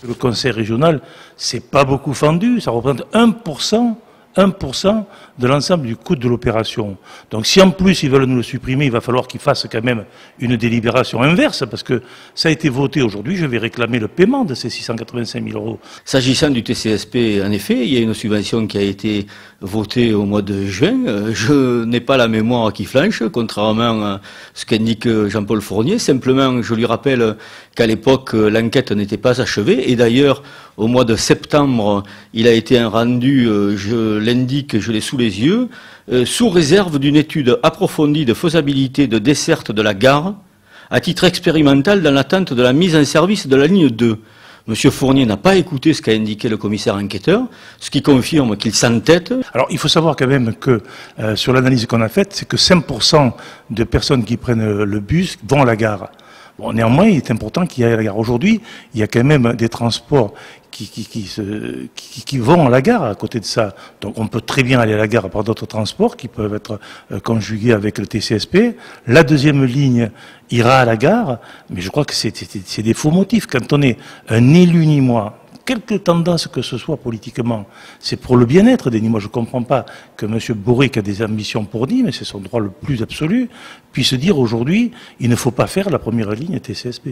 Le conseil régional, c'est pas beaucoup fendu, ça représente 1% de l'ensemble du coût de l'opération. Donc si en plus ils veulent nous le supprimer, il va falloir qu'ils fassent quand même une délibération inverse, parce que ça a été voté aujourd'hui, je vais réclamer le paiement de ces 685 000 euros. S'agissant du TCSP, en effet, il y a une subvention qui a été votée au mois de juin. Je n'ai pas la mémoire qui flanche, contrairement à ce qu'indique Jean-Paul Fournier. Simplement, je lui rappelle qu'à l'époque, l'enquête n'était pas achevée. Et d'ailleurs, au mois de septembre, il a été rendu, je l'indique, je l'ai sous les yeux, sous réserve d'une étude approfondie de faisabilité de desserte de la gare, à titre expérimental dans l'attente de la mise en service de la ligne 2. Monsieur Fournier n'a pas écouté ce qu'a indiqué le commissaire enquêteur, ce qui confirme qu'il s'entête. Alors il faut savoir quand même que sur l'analyse qu'on a faite, c'est que 5% de personnes qui prennent le bus vont à la gare. Bon, néanmoins, il est important qu'il y ait à la gare. Aujourd'hui, il y a quand même des transports qui vont à la gare à côté de ça. Donc on peut très bien aller à la gare par d'autres transports qui peuvent être conjugués avec le TCSP. La deuxième ligne ira à la gare, mais je crois que c'est des faux motifs. Quand on est un élu nîmois, quelque tendance que ce soit politiquement, c'est pour le bien-être des Nîmois. Je ne comprends pas que M. Boré, qui a des ambitions pour Nîmes, et c'est son droit le plus absolu, puisse dire aujourd'hui il ne faut pas faire la première ligne TCSP.